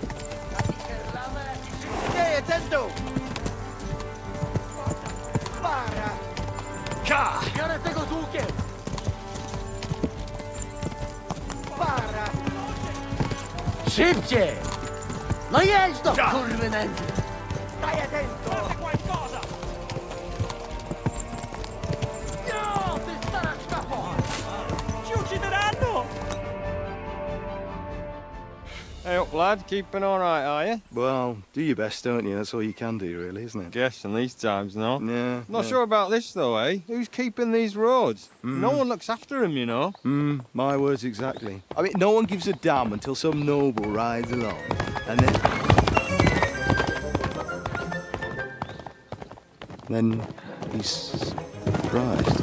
Stai attento! Spara! Ga! Biorę tego z łukiem! Spara! Szybciej! No jedź to, kurwy nędzy! Stai attento! Qualcosa! No, ty stara szkapo! Ci uccideranno! Hey up, lad. Keeping all right, are you? Well, do your best, don't you? That's all you can do, really, isn't it? Guess in these times, no? Yeah. Not sure about this, though, eh? Who's keeping these roads? No one looks after them, you know. My words exactly. I mean, no one gives a damn until some noble rides along, and then he's surprised.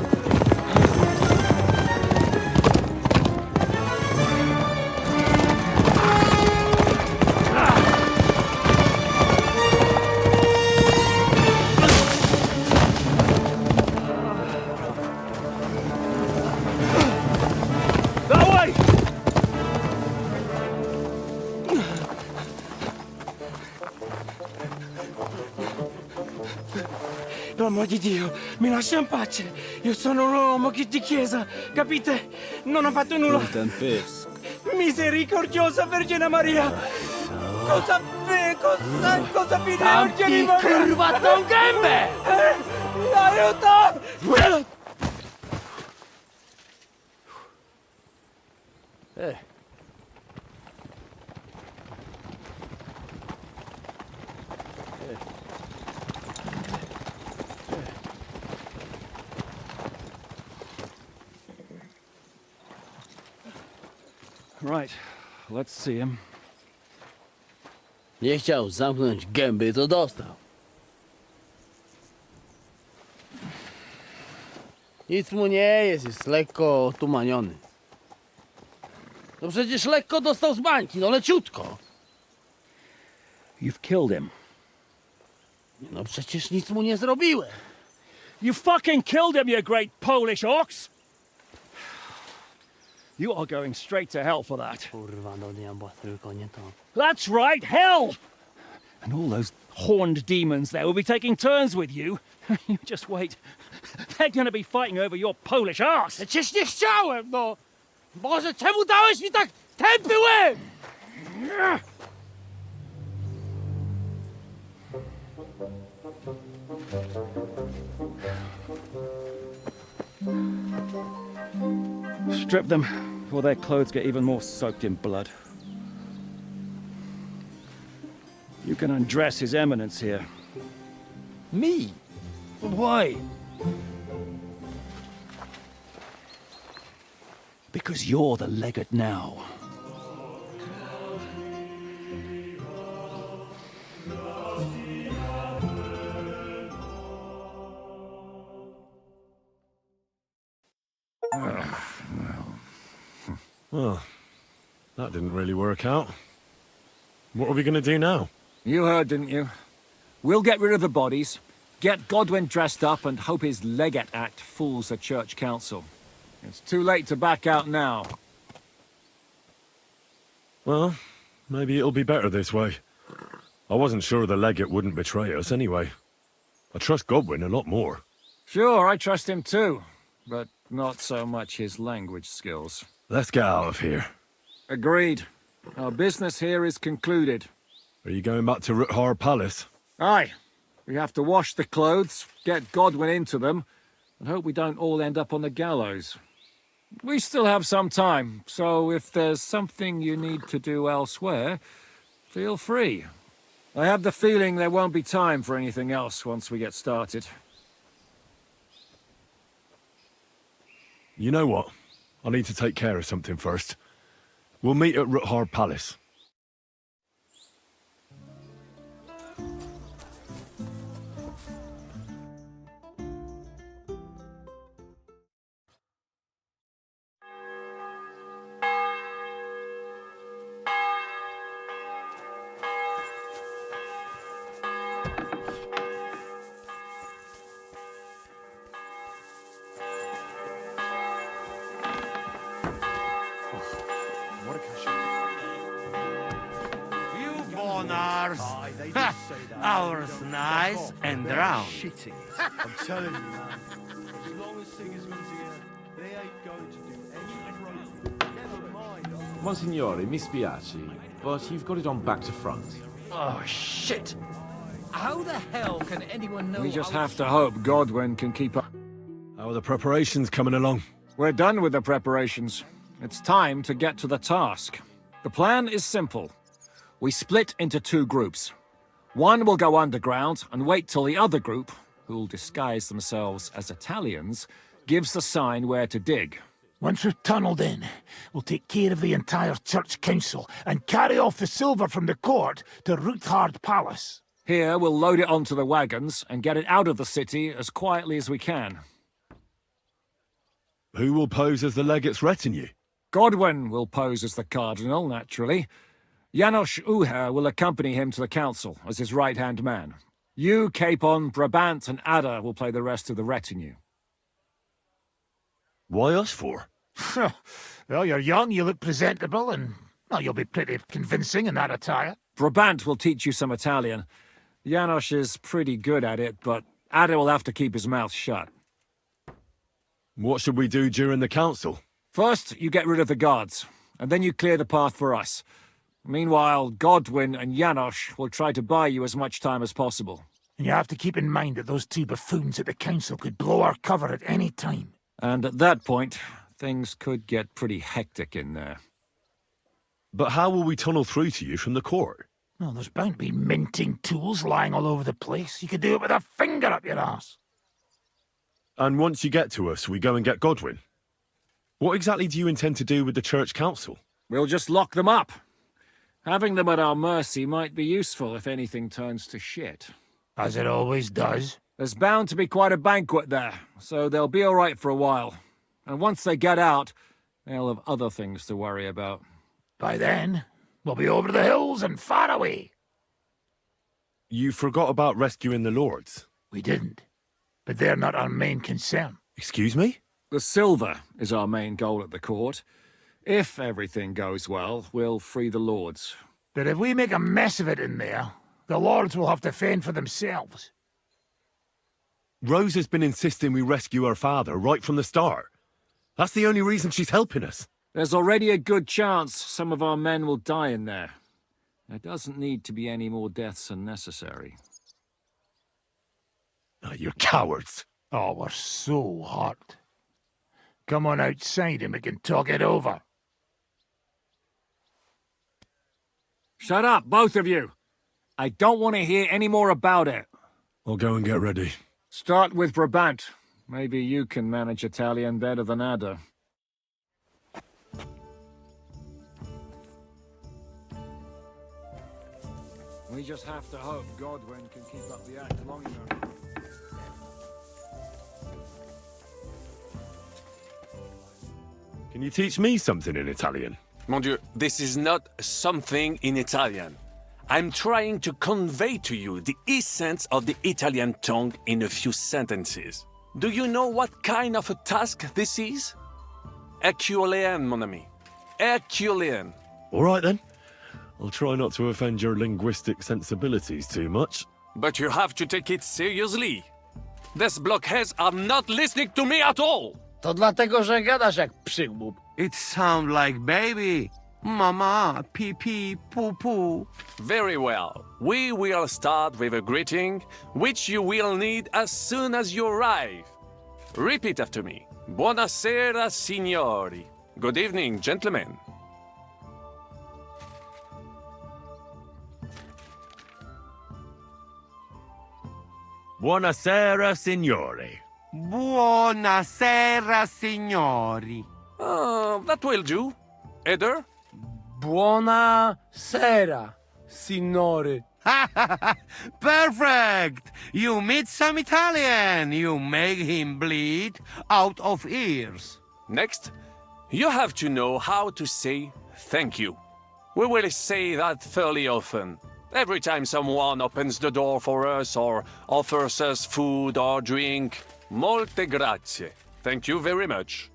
L'uomo di Dio, mi lascia in pace. Io sono un uomo di chiesa, capite? Non ho fatto nulla. Misericordiosa Vergine Maria. Cosa pide Vergine Maria? Kurwa, tą gębę! Aiuto! Right, let's see him. Nie chciał zamknąć gęby, to dostał. Nic mu nie jest lekko otumaniony. No przecież lekko dostał z bańki, no leciutko. You've killed him. No przecież nic mu nie zrobiłem. You fucking killed him, you great Polish ox! You are going straight to hell for that. Kurwa, do diabła, tylko nie to. That's right, hell! And all those horned demons there will be taking turns with you. You just wait. They're gonna be fighting over your Polish ass. Przecież nie chciałem, no! Boże, czemu dałeś mi tak tępy łeb? Strip them before their clothes get even more soaked in blood. You can undress His Eminence here. Me? Why? Because you're the legate now. Well, that didn't really work out. What are we going to do now? You heard, didn't you? We'll get rid of the bodies, get Godwin dressed up, and hope his Legate Act fools the Church Council. It's too late to back out now. Well, maybe it'll be better this way. I wasn't sure the legate wouldn't betray us anyway. I trust Godwin a lot more. Sure, I trust him too, but not so much his language skills. Let's get out of here. Agreed. Our business here is concluded. Are you going back to Ruthar Palace? Aye. We have to wash the clothes, get Godwin into them, and hope we don't all end up on the gallows. We still have some time, so if there's something you need to do elsewhere, feel free. I have the feeling there won't be time for anything else once we get started. You know what? I need to take care of something first. We'll meet at Ruthar Palace. Ours nice and round. I'm telling you, man. As long as Sigismund's here, they ain't going to do any broken. Never mind. Monsignore, mi spiace, but you've got it on back to front. Oh, shit! How the hell can anyone know? We just have to hope Godwin can keep up. How are the preparations coming along? We're done with the preparations. It's time to get to the task. The plan is simple. We split into two groups. One will go underground and wait till the other group, who'll disguise themselves as Italians, gives the sign where to dig. Once we've tunneled in, we'll take care of the entire church council and carry off the silver from the court to Ruthard Palace. Here, we'll load it onto the wagons and get it out of the city as quietly as we can. Who will pose as the legate's retinue? Godwin will pose as the cardinal, naturally. Janos Uher will accompany him to the council as his right-hand man. You, Capon, Brabant, and Ada will play the rest of the retinue. Why us for? Well, you're young, you look presentable, and well, you'll be pretty convincing in that attire. Brabant will teach you some Italian. Janos is pretty good at it, but Ada will have to keep his mouth shut. What should we do during the council? First, you get rid of the guards, and then you clear the path for us. Meanwhile, Godwin and Janos will try to buy you as much time as possible. And you have to keep in mind that those two buffoons at the council could blow our cover at any time. And at that point, things could get pretty hectic in there. But how will we tunnel through to you from the court? Oh, there's bound to be minting tools lying all over the place. You could do it with a finger up your arse. And once you get to us, we go and get Godwin. What exactly do you intend to do with the church council? We'll just lock them up. Having them at our mercy might be useful if anything turns to shit. As it always does. There's bound to be quite a banquet there, so they'll be all right for a while. And once they get out, they'll have other things to worry about. By then, we'll be over the hills and far away. You forgot about rescuing the lords. We didn't. But they're not our main concern. Excuse me? The silver is our main goal at the court. If everything goes well, we'll free the lords. But if we make a mess of it in there, the lords will have to fend for themselves. Rose has been insisting we rescue her father right from the start. That's the only reason she's helping us. There's already a good chance some of our men will die in there. There doesn't need to be any more deaths than necessary. Oh, you're cowards. Oh, we're so hurt. Come on outside and we can talk it over. Shut up, both of you! I don't want to hear any more about it. I'll go and get ready. Start with Brabant. Maybe you can manage Italian better than Ada. We just have to hope Godwin can keep up the act long enough. Can you teach me something in Italian? Mon Dieu, this is not something in Italian. I'm trying to convey to you the essence of the Italian tongue in a few sentences. Do you know what kind of a task this is? Herculean, mon ami. Herculean. All right then. I'll try not to offend your linguistic sensibilities too much. But you have to take it seriously. These blockheads are not listening to me at all. To dlatego, że gadasz jak przygłup. It sounds like baby. Mama, pee pee, poo poo. Very well. We will start with a greeting, which you will need as soon as you arrive. Repeat after me. Buonasera, signori. Good evening, gentlemen. Buonasera, signore. Buonasera, signori. That will do. Eder? Buonasera, signore. Perfect! You meet some Italian. You make him bleed out of ears. Next, you have to know how to say thank you. We will say that fairly often. Every time someone opens the door for us or offers us food or drink. Molte grazie. Thank you very much.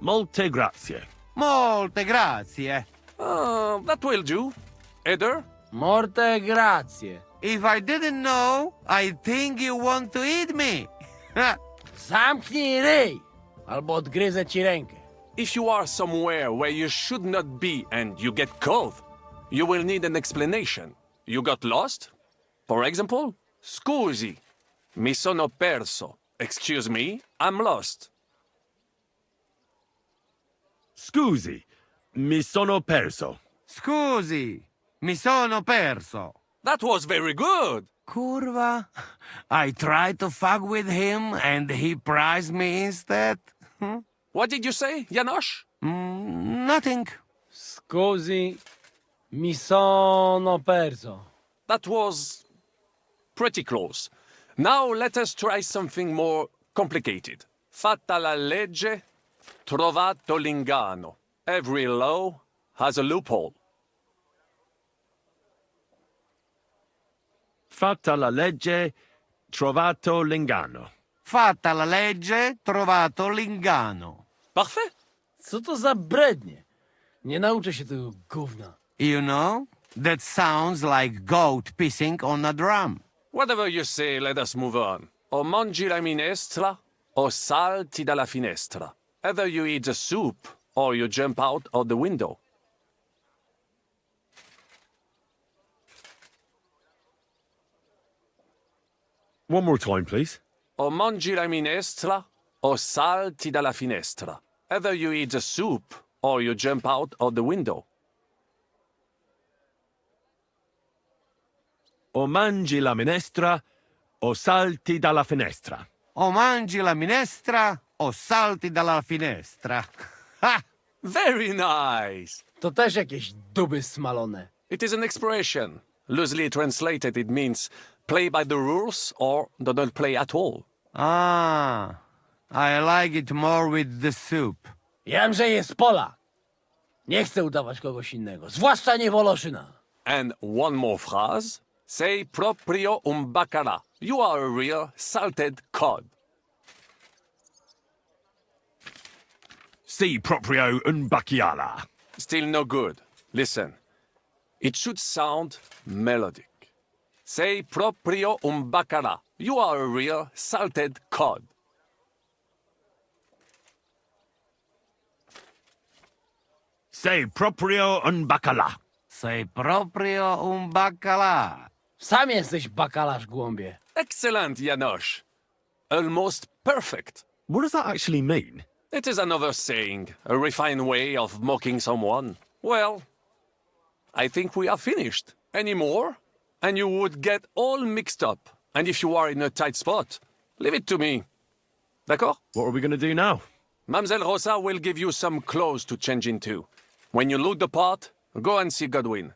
Molte grazie. Molte grazie. That will do. Eder? Morte grazie. If I didn't know, I think you want to eat me. Zamknij ryj, albo odgryzę ci rękę. If you are somewhere where you should not be and you get cold, you will need an explanation. You got lost? For example, scusi, mi sono perso. Excuse me, I'm lost. Scusi, mi sono perso. Scusi, mi sono perso. That was very good. Curva. I tried to fuck with him and he prized me instead. What did you say, Janosch? Nothing. Scusi, mi sono perso. That was pretty close. Now let us try something more complicated. Fatta la legge, trovato l'ingano. Every law has a loophole. Fatta la legge, trovato l'ingano. Fatta la legge, trovato l'ingano. Parfait. Co to za brednie? Nie nauczę się tego gówna. You know, that sounds like goat pissing on a drum. Whatever you say, let us move on. O mangi la minestra, o salti dalla finestra. Either you eat the soup, or you jump out of the window. One more time, please. O mangi la minestra, o salti dalla finestra. Either you eat the soup, or you jump out of the window. O mangi la minestra, o salti dalla finestra. O mangi la minestra, o salti dalla finestra. Ha! Very nice! To też jakieś duby smalone. It is an expression. Loosely translated, it means play by the rules or do not play at all. Ah, I like it more with the soup. Wiem, że jest Polak. Nie chcę udawać kogoś innego, zwłaszcza nie Woloszyna. And one more phrase. Sei proprio un bacala. You are a real salted cod. Si proprio un bacchiala. Still no good. Listen. It should sound melodic. Sei proprio un bacala. You are a real salted cod. Sei proprio un bacala. Sei proprio un baccalà. Sam jesteś bakalarz, głąbie. Excellent, Janosch. Almost perfect. What does that actually mean? It is another saying, a refined way of mocking someone. Well, I think we are finished. Any more? And you would get all mixed up. And if you are in a tight spot, leave it to me. D'accord? What are we going to do now? Mademoiselle Rosa will give you some clothes to change into. When you look the part, go and see Godwin.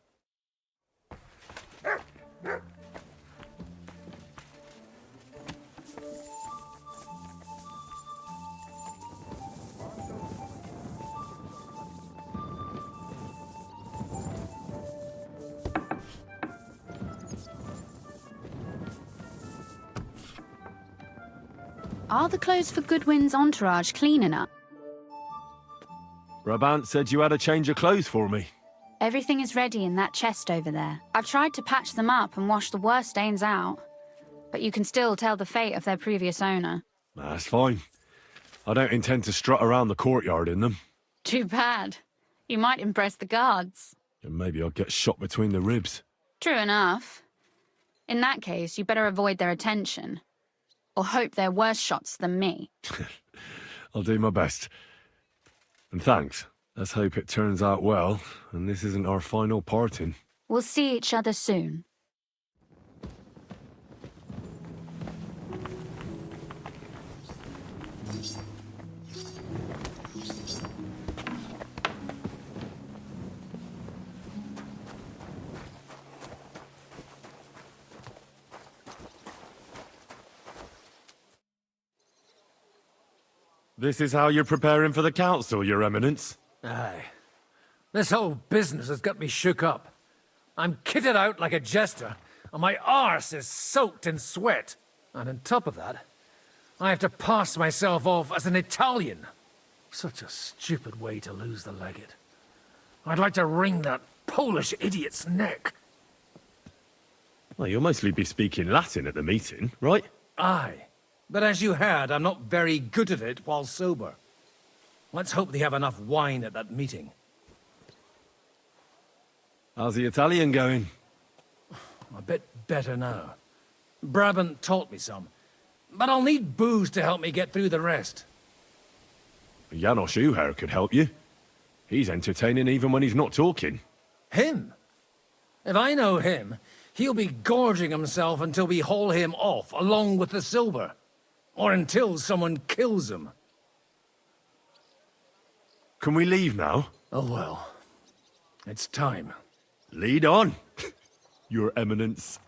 Are the clothes for Goodwin's entourage clean enough? Brabant said you had a change of clothes for me. Everything is ready in that chest over there. I've tried to patch them up and wash the worst stains out, but you can still tell the fate of their previous owner. That's fine. I don't intend to strut around the courtyard in them. Too bad. You might impress the guards. And maybe I'll get shot between the ribs. True enough. In that case, you better avoid their attention. Or hope they're worse shots than me. I'll do my best. And thanks. Let's hope it turns out well, and this isn't our final parting. We'll see each other soon. This is how you're preparing for the council, Your Eminence? Aye. This whole business has got me shook up. I'm kitted out like a jester, and my arse is soaked in sweat. And on top of that, I have to pass myself off as an Italian. Such a stupid way to lose the legate. I'd like to wring that Polish idiot's neck. Well, you'll mostly be speaking Latin at the meeting, right? Aye. But as you heard, I'm not very good at it while sober. Let's hope they have enough wine at that meeting. How's the Italian going? A bit better now. Brabant taught me some. But I'll need booze to help me get through the rest. Janos Uher could help you. He's entertaining even when he's not talking. Him? If I know him, he'll be gorging himself until we haul him off, along with the silver. Or until someone kills him. Can we leave now? Oh well. It's time. Lead on, Your Eminence.